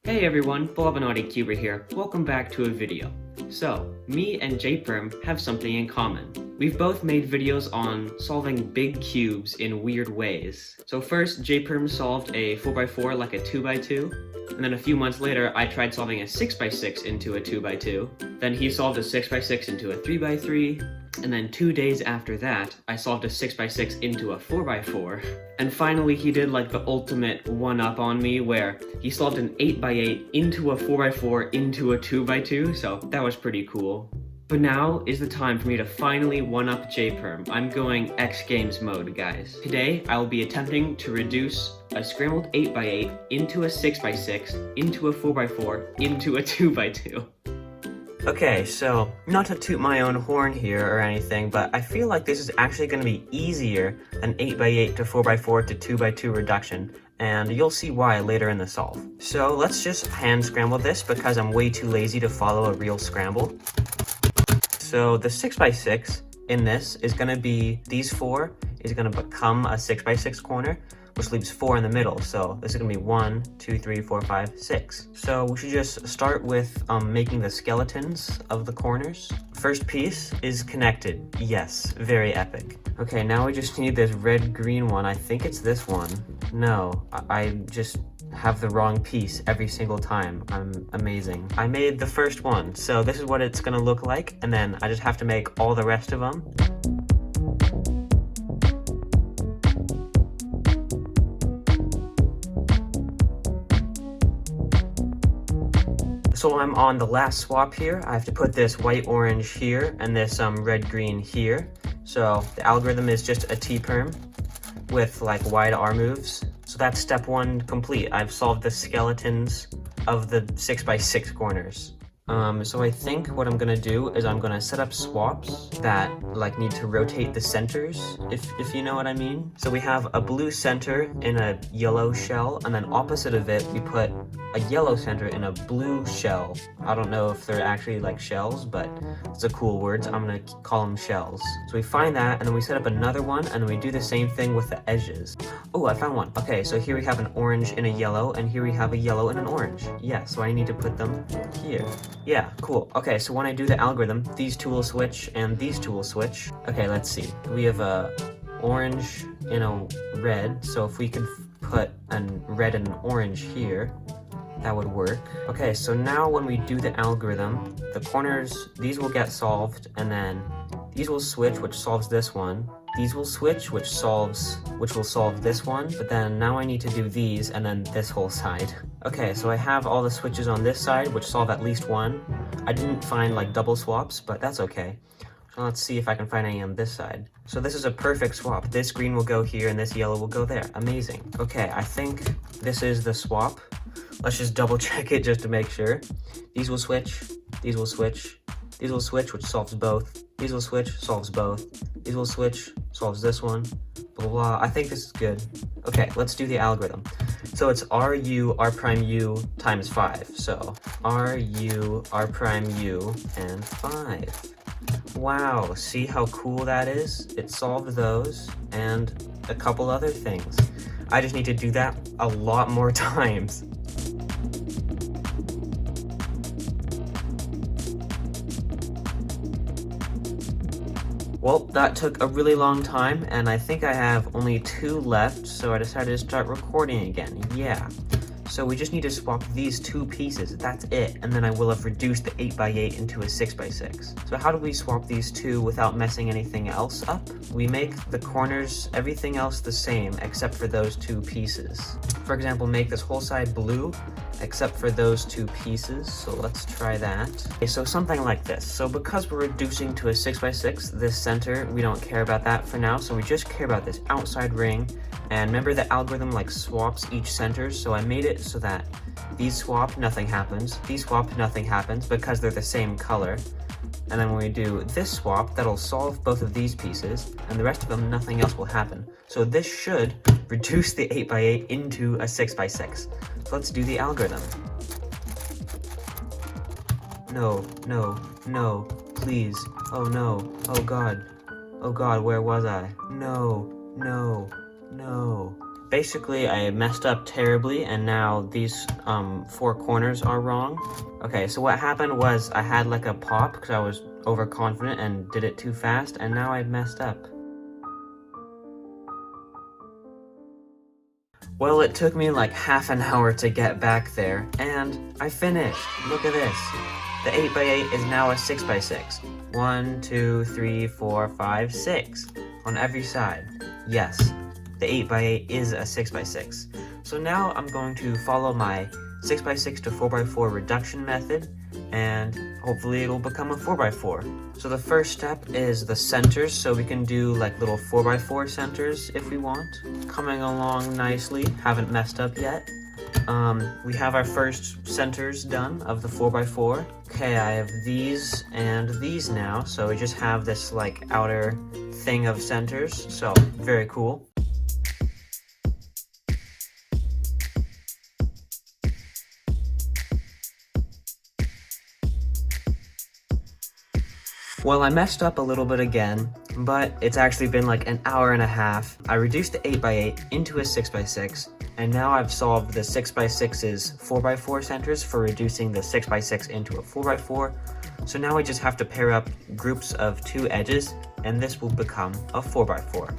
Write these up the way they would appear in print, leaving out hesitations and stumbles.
Hey everyone, Blobinati Cuber here. Welcome back to a video. So, me and JPerm have something in common. We've both made videos on solving big cubes in weird ways. So first, JPerm solved a 4x4 like a 2x2, and then a few months later, I tried solving a 6x6 into a 2x2. Then he solved a 6x6 into a 3x3, and then 2 days after that, I solved a 6x6 into a 4x4. And finally, he did like the ultimate one-up on me where he solved an 8x8 into a 4x4 into a 2x2, so that was pretty cool. But now is the time for me to finally one-up JPerm. I'm going X Games mode, guys. Today, I will be attempting to reduce a scrambled 8x8 into a 6x6, into a 4x4, into a 2x2. Okay, so not to toot my own horn here or anything, but I feel like this is actually going to be easier than 8x8 to 4x4 to 2x2 reduction, and you'll see why later in the solve. So let's just hand scramble this because I'm way too lazy to follow a real scramble. So the 6x6 in this is going to be, these four is going to become a 6x6 corner, which leaves 4 in the middle. So this is going to be 1, 2, 3, 4, 5, 6. So we should just start with making the skeletons of the corners. First piece is connected. Yes, very epic. Okay, now we just need this red-green one. I think it's this one. No, I just have the wrong piece every single time. I'm amazing. I made the first one, so this is what it's gonna look like, and then I just have to make all the rest of them. So I'm on the last swap here. I have to put this white-orange here and this red-green here. So the algorithm is just a T-perm with like wide R moves. So that's step 1 complete. I've solved the skeletons of the 6x6 corners. So I think what I'm gonna do is I'm gonna set up swaps that like need to rotate the centers, if you know what I mean. So we have a blue center in a yellow shell, and then opposite of it, we put a yellow center in a blue shell. I don't know if they're actually like shells, but it's a cool word, so I'm gonna call them shells. So we find that, and then we set up another one, and then we do the same thing with the edges. Oh, I found one. Okay, so here we have an orange and a yellow, and here we have a yellow and an orange. Yeah, so I need to put them here. Yeah, cool. Okay, so when I do the algorithm, these two will switch and these two will switch. Okay, let's see. We have a orange and a red, so if we could put a red and an orange here, that would work. Okay, so now when we do the algorithm, the corners, these will get solved, and then these will switch, which solves this one. These will switch, which will solve this one, but then now I need to do these and then this whole side. Okay, so I have all the switches on this side, which solve at least one. I didn't find like double swaps, but that's okay. So let's see if I can find any on this side. So this is a perfect swap. This green will go here and this yellow will go there. Amazing. Okay, I think this is the swap. Let's just double check it just to make sure. These will switch, these will switch, these will switch, which solves both. These will switch, solves both. These will switch, solves this one. Blah, blah, blah. I think this is good. Okay, let's do the algorithm. So it's RU, R prime U times 5. So RU, R prime U, and 5. Wow, see how cool that is? It solved those and a couple other things. I just need to do that a lot more times. Well, that took a really long time, and I think I have only 2 left, so I decided to start recording again. Yeah. So we just need to swap these 2 pieces, that's it, and then I will have reduced the 8x8 into a 6x6. So how do we swap these 2 without messing anything else up? We make the corners, everything else the same, except for those 2 pieces. For example, make this whole side blue, except for those 2 pieces, so let's try that. Okay, so something like this. So because we're reducing to a 6x6, this center, we don't care about that for now, so we just care about this outside ring. And remember the algorithm like swaps each center, so I made it so that these swap, nothing happens. These swap, nothing happens because they're the same color. And then when we do this swap, that'll solve both of these pieces, and the rest of them, nothing else will happen. So this should reduce the 8x8 into a 6x6. So let's do the algorithm. No, no, no, please. Oh no, oh god. Oh god, where was I? No, no, no. Basically, I messed up terribly, and now these 4 corners are wrong. Okay, so what happened was I had like a pop because I was overconfident and did it too fast, and now I messed up. Well, it took me like half an hour to get back there, and I finished. Look at this. The 8x8 is now a 6x6. 1, 2, 3, 4, 5, 6 on every side. Yes, the 8x8 is a 6x6. So now I'm going to follow my 6x6 to 4x4 reduction method, and hopefully it'll become a 4x4. So the first step is the centers, so we can do like little 4x4 centers if we want. Coming along nicely, haven't messed up yet. We have our first centers done of the 4x4. Okay, I have these and these now, so we just have this like outer thing of centers, so very cool. Well, I messed up a little bit again, but it's actually been like an hour and a half. I reduced the 8x8 into a 6x6, and now I've solved the 6x6's 4x4 centers for reducing the 6x6 into a 4x4. So now I just have to pair up groups of 2 edges, and this will become a 4x4.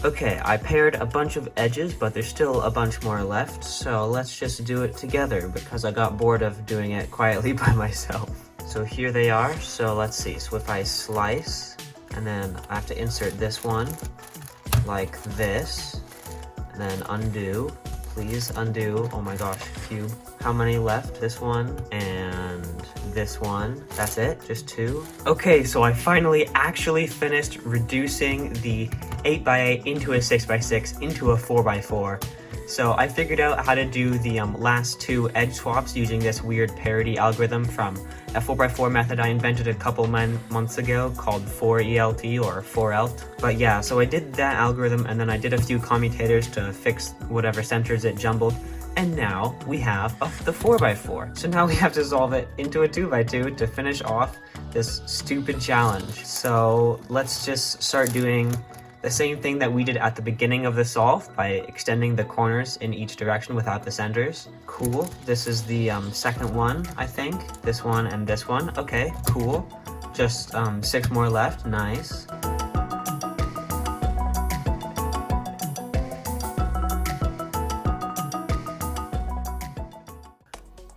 Okay, I paired a bunch of edges, but there's still a bunch more left, so let's just do it together because I got bored of doing it quietly by myself. So here they are, so let's see. So if I slice, and then I have to insert this one, like this, and then undo. Please undo. Oh my gosh, cube. How many left? This one, and this one. That's it? Just 2? Okay, so I finally actually finished reducing the 8x8 into a 6x6 into a 4x4. So I figured out how to do the last 2 edge swaps using this weird parity algorithm from a 4x4 method I invented a couple months ago called 4ELT or 4ELT. But yeah, so I did that algorithm, and then I did a few commutators to fix whatever centers it jumbled, and now we have the 4x4. So now we have to solve it into a 2x2 to finish off this stupid challenge. So let's just start doing the same thing that we did at the beginning of the solve by extending the corners in each direction without the centers. Cool. This is the second one, I think. This one and this one. Okay, cool. Just 6 more left. Nice.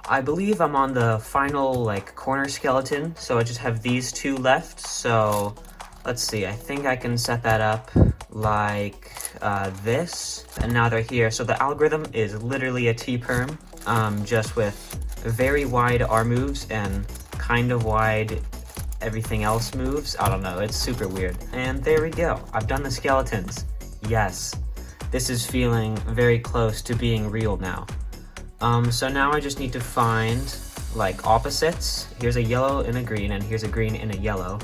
I believe I'm on the final like corner skeleton, so I just have these 2 left. So let's see, I think I can set that up like this, and now they're here. So the algorithm is literally a T-perm, just with very wide R moves and kind of wide everything else moves. I don't know, it's super weird. And there we go, I've done the skeletons. Yes, this is feeling very close to being real now. So now I just need to find like opposites. Here's a yellow and a green, and here's a green and a yellow.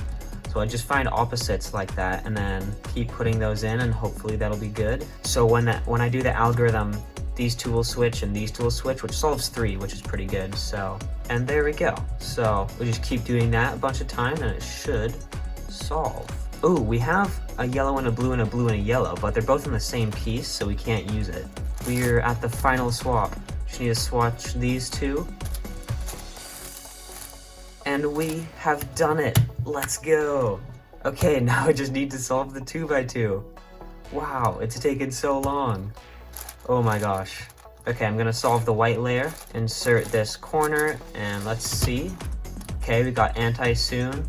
So I just find opposites like that, and then keep putting those in, and hopefully that'll be good. So when I do the algorithm, these 2 will switch and these 2 will switch, which solves 3, which is pretty good. So, and there we go. So we just keep doing that a bunch of times, and it should solve. Ooh, we have a yellow and a blue and a blue and a yellow, but they're both in the same piece, so we can't use it. We're at the final swap. Just need to swatch these 2. And we have done it. Let's go. Okay, now I just need to solve the 2x2. Wow, it's taken so long. Oh my gosh. Okay, I'm gonna solve the white layer, insert this corner, and let's see. Okay, we got anti-soon.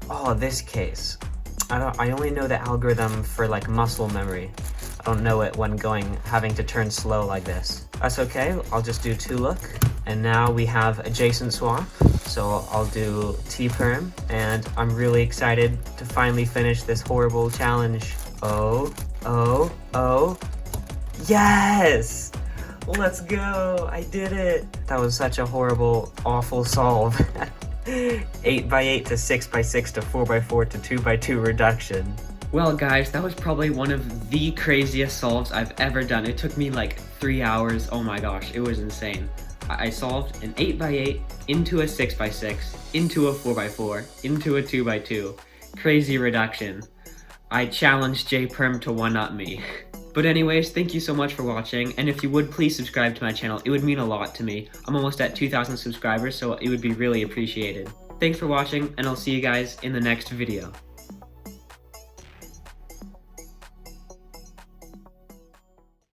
Oh, this case. I only know the algorithm for like muscle memory. I don't know it when having to turn slow like this. That's okay, I'll just do 2-look. And now we have adjacent swap. So I'll do T-perm, and I'm really excited to finally finish this horrible challenge. Oh, oh, oh. Yes! Let's go! I did it! That was such a horrible, awful solve. 8x8 to 6x6 to 4x4 to 2x2 reduction. Well guys, that was probably one of the craziest solves I've ever done. It took me like 3 hours. Oh my gosh, it was insane. I solved an 8x8 into a 6x6, into a 4x4, into a 2x2. Crazy reduction. I challenged J-Perm to one-up me. But anyways, thank you so much for watching, and if you would please subscribe to my channel, it would mean a lot to me. I'm almost at 2,000 subscribers, so it would be really appreciated. Thanks for watching, and I'll see you guys in the next video.